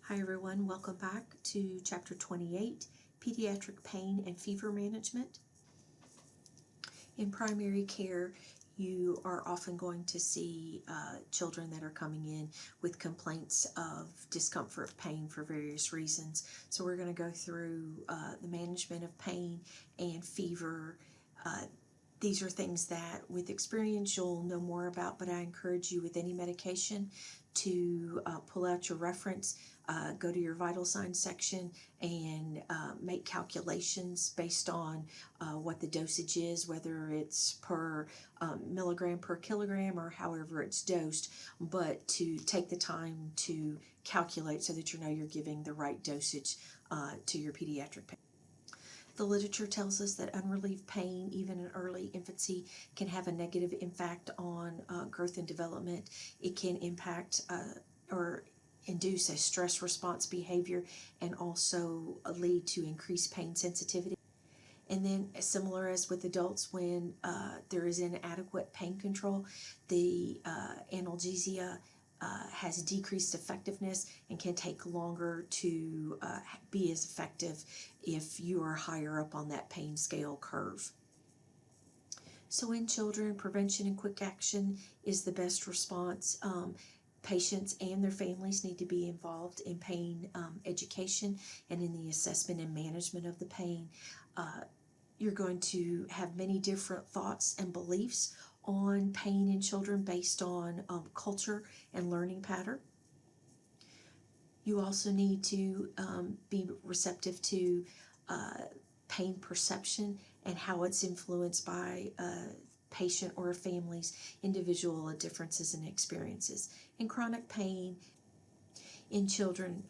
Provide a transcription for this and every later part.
Hi everyone, welcome back to Chapter 28, Pediatric Pain and Fever Management. In primary care, you are often going to see children that are coming in with complaints of discomfort, pain for various reasons. So we're going to go through the management of pain and fever. These are things that with experience you'll know more about, but I encourage you with any medication to pull out your reference, go to your vital signs section and make calculations based on what the dosage is, whether it's per milligram per kilogram or however it's dosed, but to take the time to calculate so that you know you're giving the right dosage to your pediatric patient. The literature tells us that unrelieved pain, even in early infancy, can have a negative impact on growth and development. It can impact or induce a stress response behavior and also lead to increased pain sensitivity. And then, similar as with adults, when there is inadequate pain control, the analgesia has decreased effectiveness and can take longer to be as effective if you are higher up on that pain scale curve. So in children, prevention and quick action is the best response. Patients and their families need to be involved in pain education and in the assessment and management of the pain. You're going to have many different thoughts and beliefs on pain in children based on culture and learning pattern. You also need to be receptive to pain perception and how it's influenced by patient or a family's individual differences and experiences. And chronic pain in children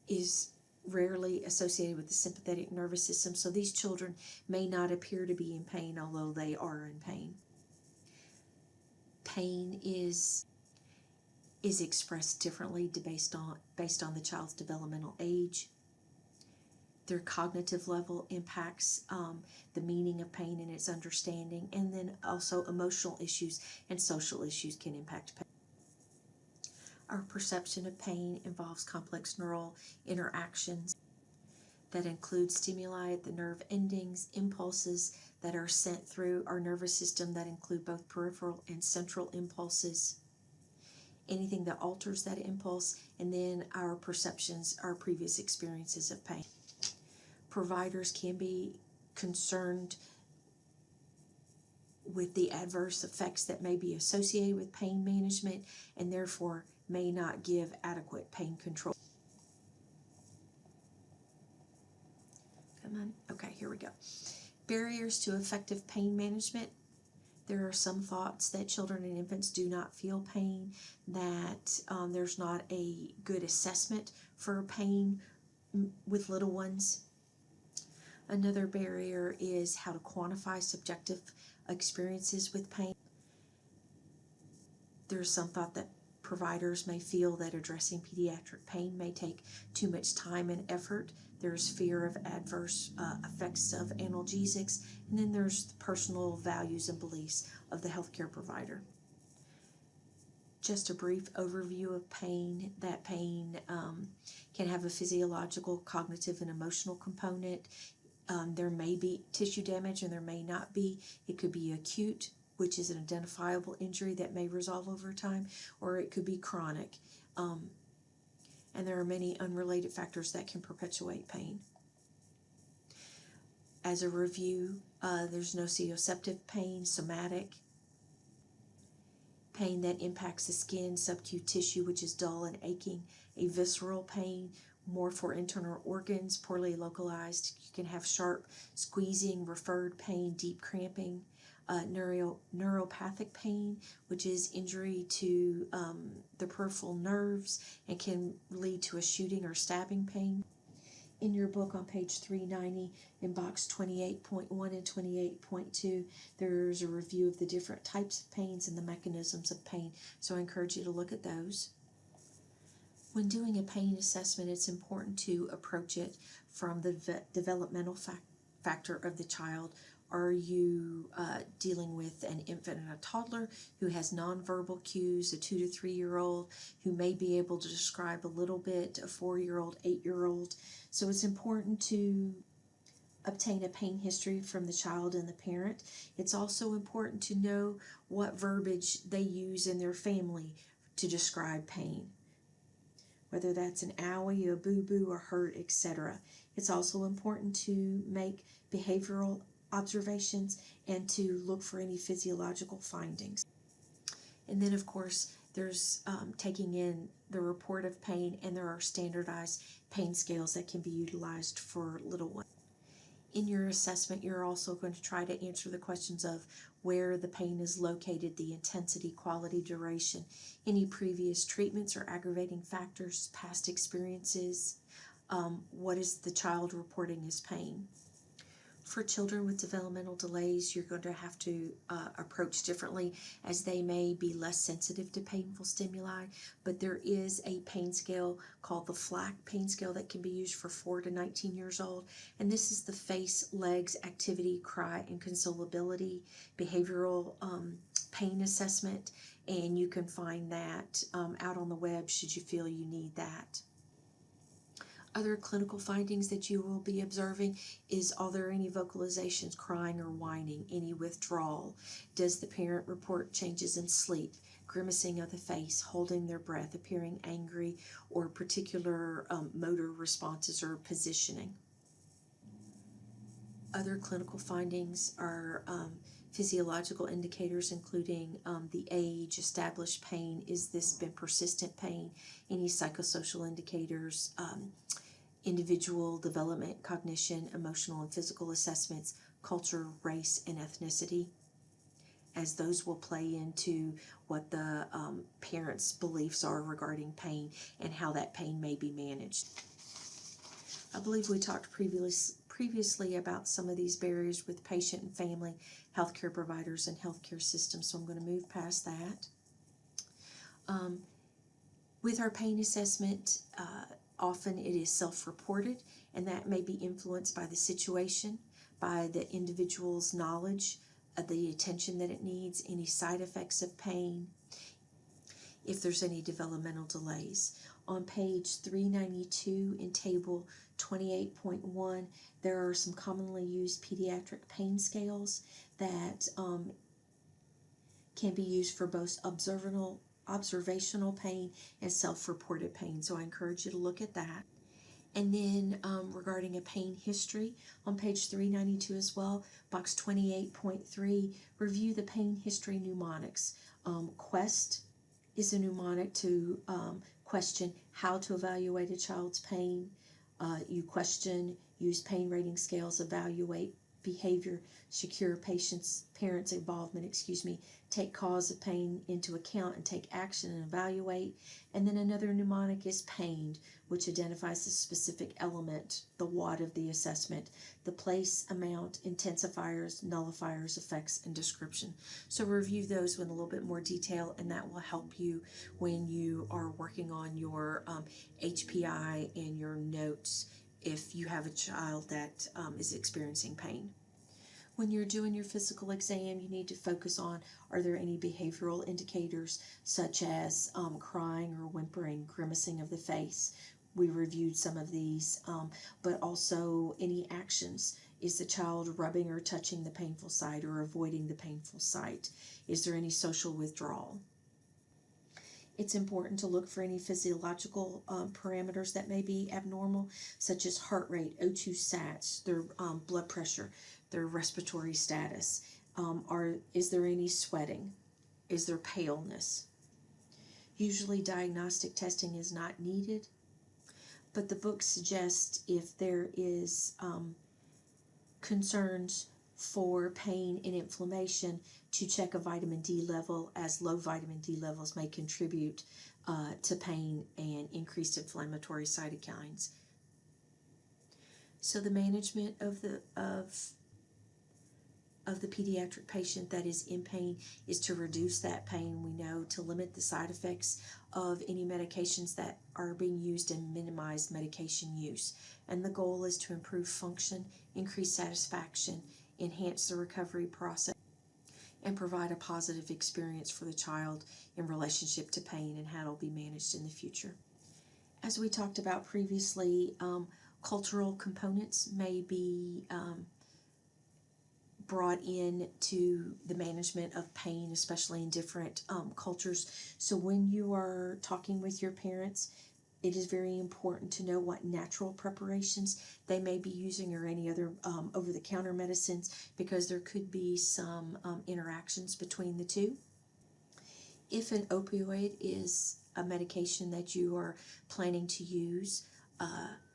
is rarely associated with the sympathetic nervous system, so these children may not appear to be in pain, although they are in pain. Pain is expressed differently based on the child's developmental age. Their cognitive level impacts the meaning of pain and its understanding, and then also emotional issues and social issues can impact pain. Our perception of pain involves complex neural interactions that include stimuli at the nerve endings, impulses that are sent through our nervous system that include both peripheral and central impulses, anything that alters that impulse, and then our perceptions, our previous experiences of pain. Providers can be concerned with the adverse effects that may be associated with pain management and therefore may not give adequate pain control. Come on. Okay, here we go. Barriers to effective pain management. There are some thoughts that children and infants do not feel pain, that there's not a good assessment for pain with little ones. Another barrier is how to quantify subjective experiences with pain. There's some thought that providers may feel that addressing pediatric pain may take too much time and effort. There's fear of adverse effects of analgesics, and then there's the personal values and beliefs of the healthcare provider. Just a brief overview of pain. That pain can have a physiological, cognitive, and emotional component. There may be tissue damage and there may not be. It could be acute, which is an identifiable injury that may resolve over time, or it could be chronic. And there are many unrelated factors that can perpetuate pain. As a review, there's nociceptive pain, somatic, pain that impacts the skin, subcutaneous tissue, which is dull and aching, a visceral pain, more for internal organs, poorly localized. You can have sharp squeezing, referred pain, deep cramping, neuropathic pain, which is injury to the peripheral nerves and can lead to a shooting or stabbing pain. In your book on page 390 in box 28.1 and 28.2, there's a review of the different types of pains and the mechanisms of pain, so I encourage you to look at those. When doing a pain assessment, it's important to approach it from the developmental factor of the child Are you dealing with an infant and a toddler who has nonverbal cues, a 2 to 3 year old who may be able to describe a little bit, a 4-year-old, 8-year-old? So it's important to obtain a pain history from the child and the parent. It's also important to know what verbiage they use in their family to describe pain, whether that's an owie, a boo-boo, a hurt, etc. It's also important to make behavioral observations and to look for any physiological findings. And then, of course, there's taking in the report of pain, and there are standardized pain scales that can be utilized for little ones. In your assessment, you're also going to try to answer the questions of where the pain is located, the intensity, quality, duration, any previous treatments or aggravating factors, past experiences, what is the child reporting as pain. For children with developmental delays, you're going to have to approach differently, as they may be less sensitive to painful stimuli, but there is a pain scale called the FLAC pain scale that can be used for 4 to 19 years old, and this is the face, legs, activity, cry, and consolability behavioral pain assessment, and you can find that out on the web should you feel you need that. Other clinical findings that you will be observing is, are there any vocalizations, crying or whining, any withdrawal? Does the parent report changes in sleep, grimacing of the face, holding their breath, appearing angry, or particular motor responses or positioning? Other clinical findings are physiological indicators, including the age, established pain, is this been persistent pain, any psychosocial indicators, individual development, cognition, emotional and physical assessments, culture, race, and ethnicity, as those will play into what the parents' beliefs are regarding pain and how that pain may be managed. I believe we talked previously about some of these barriers with patient and family, healthcare providers, and healthcare systems, so I'm going to move past that. With our pain assessment, often it is self-reported, and that may be influenced by the situation, by the individual's knowledge of the attention that it needs, any side effects of pain, if there's any developmental delays. On page 392 in table 28.1, there are some commonly used pediatric pain scales that can be used for both observational pain and self-reported pain. So I encourage you to look at that. And then regarding a pain history, on page 392 as well, box 28.3, review the pain history mnemonics. QUEST is a mnemonic to question how to evaluate a child's pain. You question, use pain rating scales, evaluate behavior, secure parents' involvement, take cause of pain into account and take action and evaluate. And then another mnemonic is PAINed, which identifies the specific element, the what of the assessment, the place, amount, intensifiers, nullifiers, effects, and description. So review those in a little bit more detail, and that will help you when you are working on your HPI and your notes if you have a child that is experiencing pain. When you're doing your physical exam, you need to focus on, are there any behavioral indicators such as crying or whimpering, grimacing of the face? We reviewed some of these, but also any actions. Is the child rubbing or touching the painful site or avoiding the painful site? Is there any social withdrawal? It's important to look for any physiological parameters that may be abnormal, such as heart rate, O2 sats, their blood pressure, their respiratory status. Is there any sweating? Is there paleness? Usually diagnostic testing is not needed, but the book suggests if there is concerns for pain and inflammation, to check a vitamin D level, as low vitamin D levels may contribute to pain and increased inflammatory cytokines. So the management of the pediatric patient that is in pain is to reduce that pain, we know, to limit the side effects of any medications that are being used and minimize medication use. And the goal is to improve function, increase satisfaction, enhance the recovery process, and provide a positive experience for the child in relationship to pain and how it'll be managed in the future. As we talked about previously, cultural components may be brought in to the management of pain, especially in different cultures. So when you are talking with your parents, it is very important to know what natural preparations they may be using or any other over-the-counter medicines, because there could be some interactions between the two. If an opioid is a medication that you are planning to use,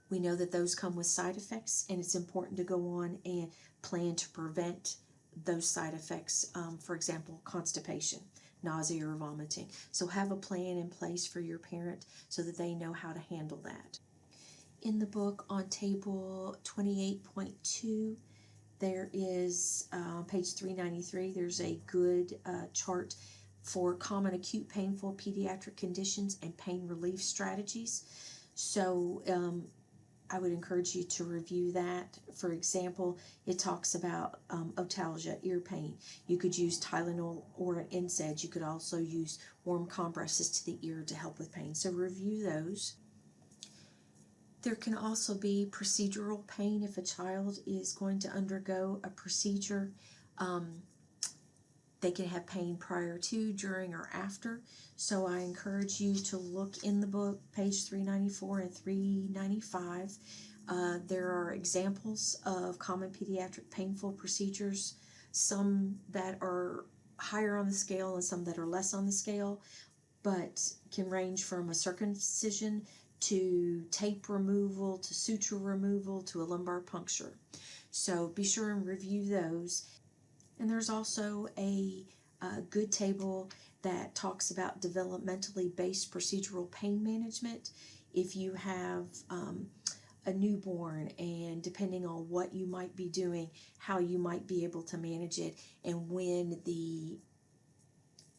we know that those come with side effects, and it's important to go on and plan to prevent those side effects, for example, constipation, nausea, or vomiting. So have a plan in place for your parent so that they know how to handle that. In the book on table 28.2, there is page 393, there's a good chart for common acute painful pediatric conditions and pain relief strategies. So I would encourage you to review that. For example, it talks about otalgia, ear pain. You could use Tylenol or an NSAID. You could also use warm compresses to the ear to help with pain. So review those. There can also be procedural pain if a child is going to undergo a procedure. They can have pain prior to, during, or after. So I encourage you to look in the book, page 394 and 395. There are examples of common pediatric painful procedures, some that are higher on the scale and some that are less on the scale, but can range from a circumcision to tape removal to suture removal to a lumbar puncture. So be sure and review those. And there's also a good table that talks about developmentally based procedural pain management. If you have a newborn, and depending on what you might be doing, how you might be able to manage it, and when the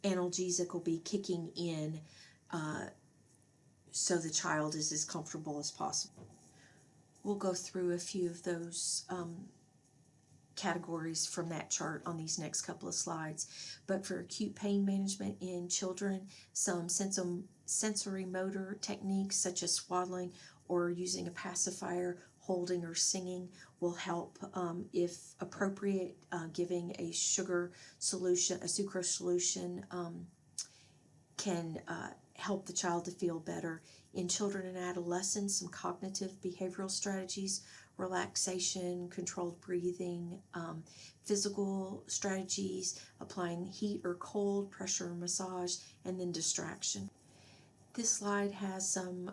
analgesic will be kicking in so the child is as comfortable as possible. We'll go through a few of those categories from that chart on these next couple of slides. But for acute pain management in children, some sensory motor techniques such as swaddling or using a pacifier, holding, or singing will help. If appropriate, giving a sugar solution, a sucrose solution, can help the child to feel better. In children and adolescents, some cognitive behavioral strategies, relaxation, controlled breathing, physical strategies, applying heat or cold, pressure or massage, and then distraction. This slide has some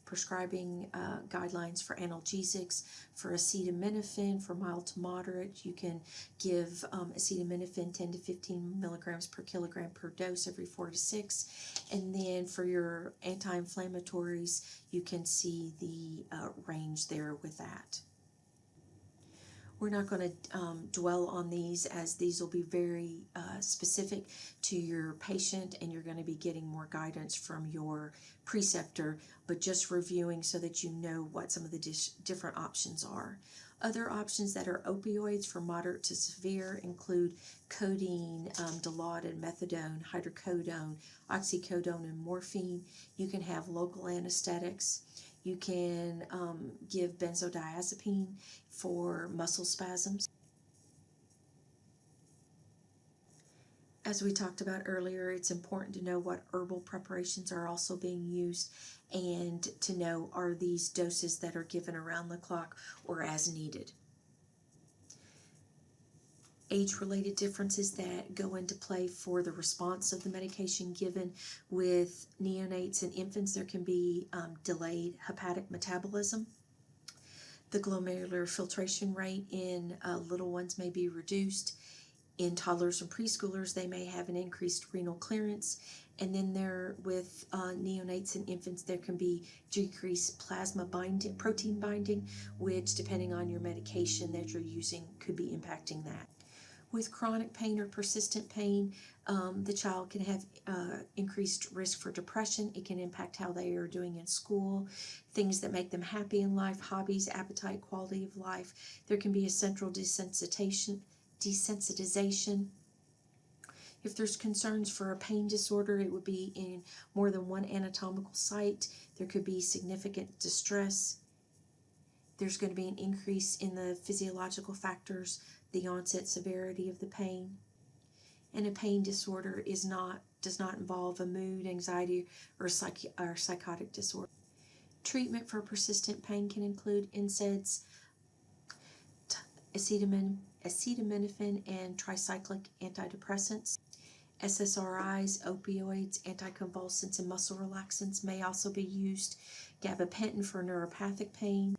prescribing guidelines for analgesics. For acetaminophen, for mild to moderate, you can give acetaminophen 10 to 15 milligrams per kilogram per dose every 4 to 6. And then for your anti-inflammatories, you can see the range there with that. We're not going to dwell on these, as these will be very specific to your patient, and you're going to be getting more guidance from your preceptor, but just reviewing so that you know what some of the different options are. Other options that are opioids for moderate to severe include codeine, Dilaudid, methadone, hydrocodone, oxycodone, and morphine. You can have local anesthetics. You can give benzodiazepine for muscle spasms. As we talked about earlier, it's important to know what herbal preparations are also being used, and to know, are these doses that are given around the clock or as needed. Age-related differences that go into play for the response of the medication given. With neonates and infants, there can be delayed hepatic metabolism. The glomerular filtration rate in little ones may be reduced. In toddlers and preschoolers, they may have an increased renal clearance. And then there, with neonates and infants, there can be decreased plasma binding, protein binding, which, depending on your medication that you're using, could be impacting that. With chronic pain or persistent pain, the child can have increased risk for depression. It can impact how they are doing in school, things that make them happy in life, hobbies, appetite, quality of life. There can be a central desensitization desensitization. If there's concerns for a pain disorder, it would be in more than one anatomical site. There could be significant distress. There's going to be an increase in the physiological factors, the onset severity of the pain. And a pain disorder does not involve a mood, anxiety, or psychotic disorder. Treatment for persistent pain can include NSAIDs, acetaminophen, and tricyclic antidepressants. SSRIs, opioids, anticonvulsants, and muscle relaxants may also be used. Gabapentin for neuropathic pain.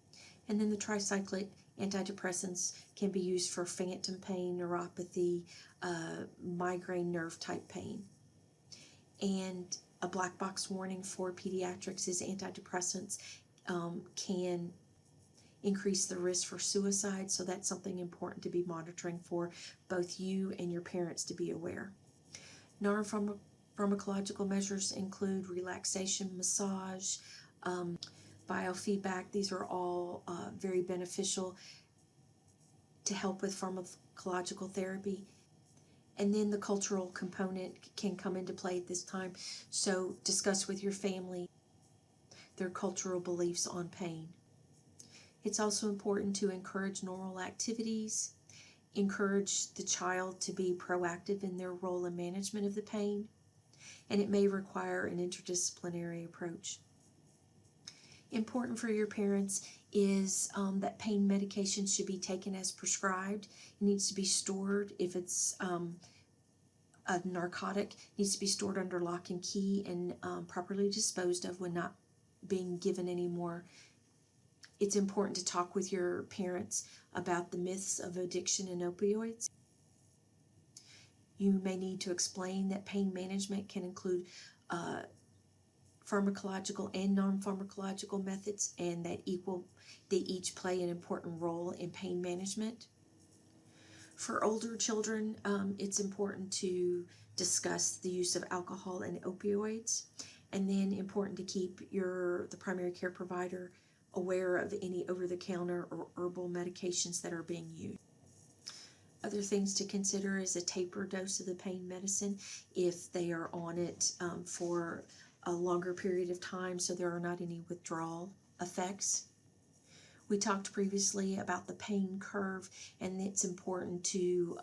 And then the tricyclic antidepressants can be used for phantom pain, neuropathy, migraine nerve type pain. And a black box warning for pediatrics is antidepressants can increase the risk for suicide, so that's something important to be monitoring for both you and your parents to be aware. Non-pharmacological measures include relaxation, massage, biofeedback. These are all very beneficial to help with pharmacological therapy. And then the cultural component can come into play at this time. So discuss with your family their cultural beliefs on pain. It's also important to encourage normal activities, encourage the child to be proactive in their role in management of the pain, and it may require an interdisciplinary approach. Important for your parents is that pain medication should be taken as prescribed. It needs to be stored. If it's a narcotic, it needs to be stored under lock and key and properly disposed of when not being given anymore. It's important to talk with your parents about the myths of addiction and opioids. You may need to explain that pain management can include pharmacological and non-pharmacological methods, and that they each play an important role in pain management. For older children, it's important to discuss the use of alcohol and opioids, and then important to keep the primary care provider aware of any over-the-counter or herbal medications that are being used. Other things to consider is a taper dose of the pain medicine if they are on it for a longer period of time, so there are not any withdrawal effects. We talked previously about the pain curve, and it's important to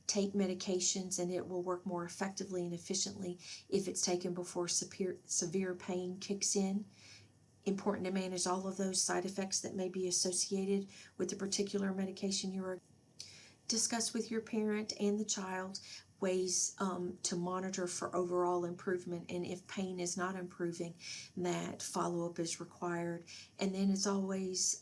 take medications, and it will work more effectively and efficiently if it's taken before severe pain kicks in. Important to manage all of those side effects that may be associated with the particular medication you are. Discuss with your parent and the child ways to monitor for overall improvement, and if pain is not improving, that follow-up is required. And then it's always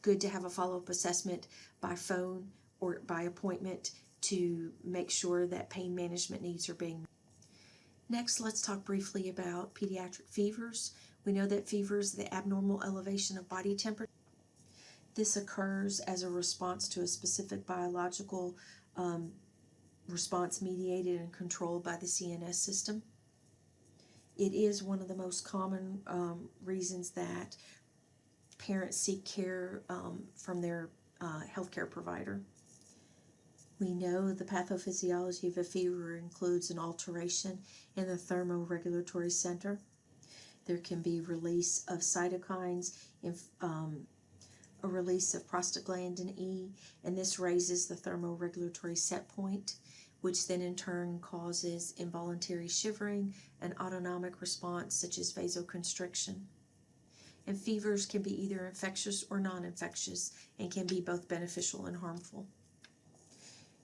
good to have a follow-up assessment by phone or by appointment to make sure that pain management needs are being met. Next, let's talk briefly about pediatric fevers. We know that fever is the abnormal elevation of body temperature. This occurs as a response to a specific biological response mediated and controlled by the CNS system. It is one of the most common reasons that parents seek care from their healthcare provider. We know the pathophysiology of a fever includes an alteration in the thermoregulatory center. There can be release of cytokines, a release of prostaglandin E, and this raises the thermoregulatory set point, which then in turn causes involuntary shivering, an autonomic response such as vasoconstriction. And fevers can be either infectious or non-infectious and can be both beneficial and harmful.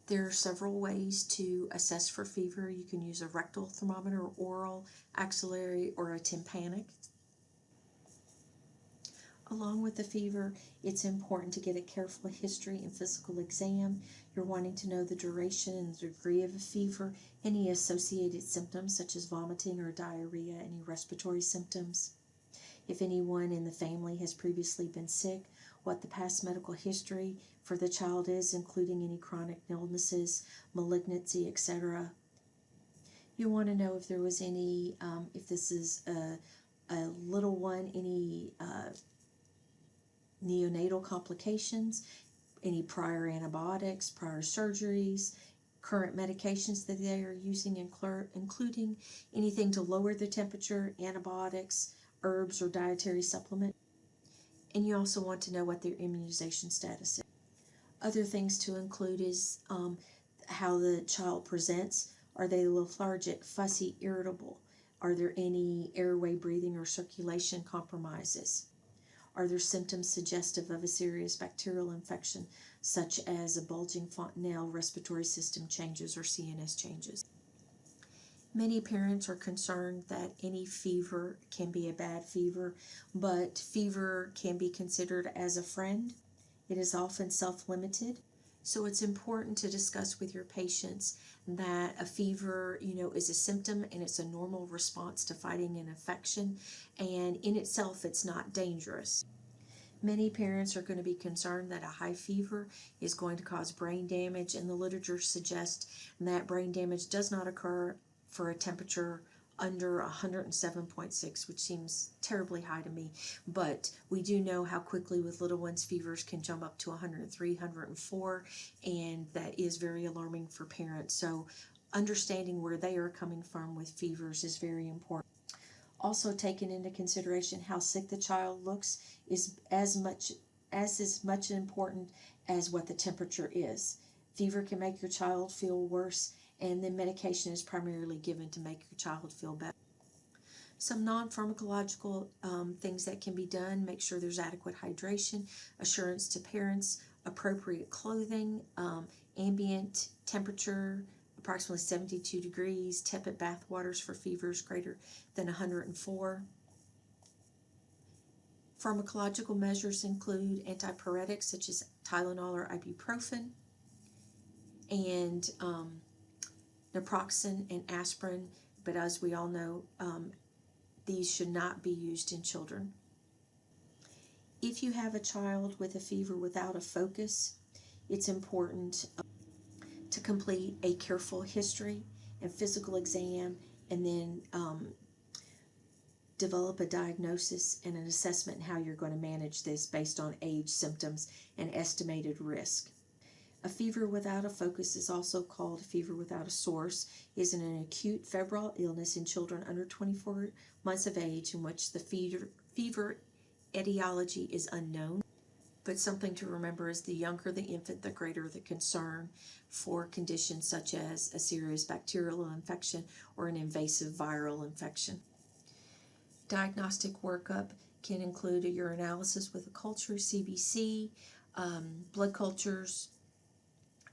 There are several ways to assess for fever. You can use a rectal thermometer, oral, axillary, or a tympanic. Along with the fever, it's important to get a careful history and physical exam. You're wanting to know the duration and the degree of a fever, any associated symptoms such as vomiting or diarrhea, any respiratory symptoms. If anyone in the family has previously been sick, what the past medical history for the child is, including any chronic illnesses, malignancy, etc. You want to know if there was any, if this is a little one, any neonatal complications, any prior antibiotics, prior surgeries, current medications that they are using, including anything to lower the temperature, antibiotics, herbs, or dietary supplements. And you also want to know what their immunization status is. Other things to include is how the child presents. Are they lethargic, fussy, irritable? Are there any airway, breathing, or circulation compromises? Are there symptoms suggestive of a serious bacterial infection, such as a bulging fontanelle, respiratory system changes, or CNS changes? Many parents are concerned that any fever can be a bad fever, but fever can be considered as a friend. It is often self-limited. So it's important to discuss with your patients that a fever, is a symptom and it's a normal response to fighting an infection, and in itself it's not dangerous. Many parents are going to be concerned that a high fever is going to cause brain damage, and the literature suggests that brain damage does not occur for a temperature under 107.6, which seems terribly high to me, but we do know how quickly with little ones fevers can jump up to 103, 104, and that is very alarming for parents. So understanding where they are coming from with fevers is very important. Also taken into consideration how sick the child looks is as much important as what the temperature is. Fever can make your child feel worse, and then medication is primarily given to make your child feel better. Some non-pharmacological things that can be done: make sure there's adequate hydration, assurance to parents, appropriate clothing, ambient temperature, approximately 72 degrees, tepid bath waters for fevers greater than 104. Pharmacological measures include antipyretics such as Tylenol or ibuprofen, and naproxen and aspirin, but as we all know, these should not be used in children. If you have a child with a fever without a focus, it's important to complete a careful history and physical exam, and then develop a diagnosis and an assessment in how you're going to manage this based on age, symptoms, and estimated risk. A fever without a focus is also called a fever without a source, is an acute febrile illness in children under 24 months of age in which the fever etiology is unknown. But something to remember is the younger the infant, the greater the concern for conditions such as a serious bacterial infection or an invasive viral infection. Diagnostic workup can include a urinalysis with a culture, CBC, blood cultures,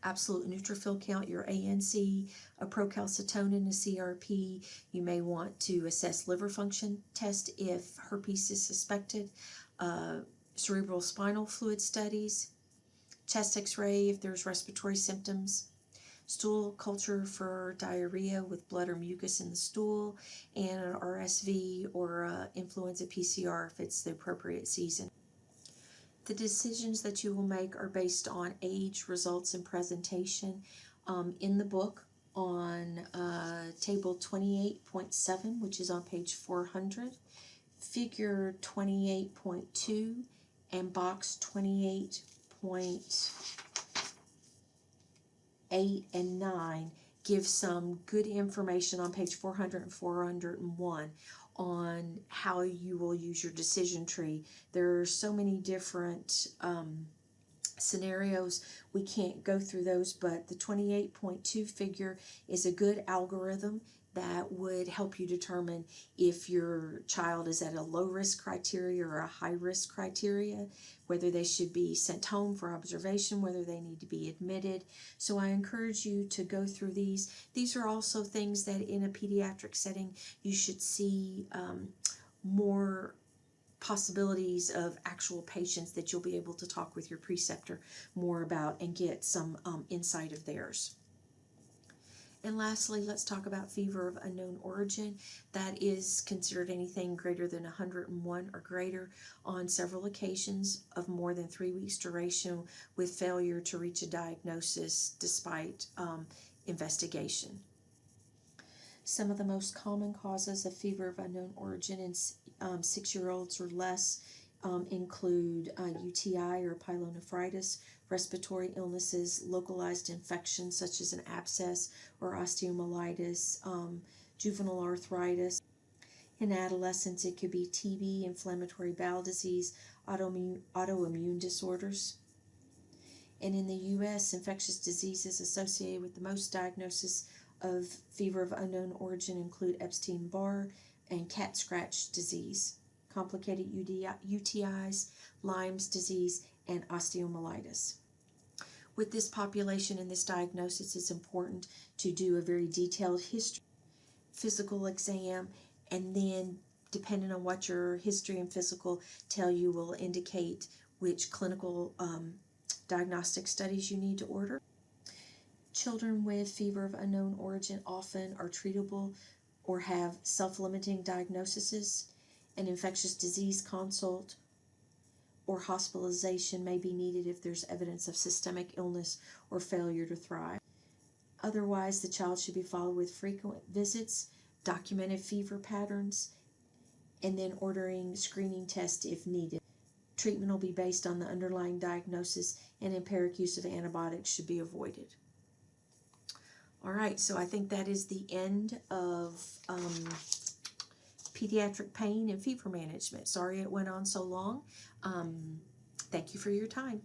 absolute neutrophil count, your ANC, a procalcitonin, a CRP. You may want to assess liver function test if herpes is suspected, cerebral spinal fluid studies, chest x-ray if there's respiratory symptoms, stool culture for diarrhea with blood or mucus in the stool, and an RSV or influenza PCR if it's the appropriate season. The decisions that you will make are based on age, results, and presentation. In the book on table 28.7, which is on page 400, figure 28.2 and box 28.8 and 9 give some good information on page 400 and 401 on how you will use your decision tree. There are so many different scenarios, we can't go through those, but the 28.2 figure is a good algorithm that would help you determine if your child is at a low risk criteria or a high risk criteria, whether they should be sent home for observation, whether they need to be admitted. So I encourage you to go through these. These are also things that in a pediatric setting you should see more possibilities of actual patients that you'll be able to talk with your preceptor more about and get some insight of theirs. And lastly, let's talk about fever of unknown origin. That is considered anything greater than 101 or greater on several occasions of more than 3 weeks duration with failure to reach a diagnosis despite investigation. Some of the most common causes of fever of unknown origin in 6-year-olds or less include UTI or pyelonephritis, respiratory illnesses, localized infections such as an abscess or osteomyelitis, juvenile arthritis. In adolescents, it could be TB, inflammatory bowel disease, autoimmune disorders. And in the U.S., infectious diseases associated with the most diagnosis of fever of unknown origin include Epstein-Barr and cat scratch disease, complicated UTIs, Lyme's disease, and osteomyelitis. With this population and this diagnosis, it's important to do a very detailed history, physical exam, and then depending on what your history and physical tell you will indicate which clinical diagnostic studies you need to order. Children with fever of unknown origin often are treatable or have self-limiting diagnoses. An infectious disease consult or hospitalization may be needed if there's evidence of systemic illness or failure to thrive. Otherwise, the child should be followed with frequent visits, documented fever patterns, and then ordering screening tests if needed. Treatment will be based on the underlying diagnosis, and empiric use of antibiotics should be avoided. All right, so I think that is the end of pediatric pain and fever management. Sorry it went on so long. Thank you for your time.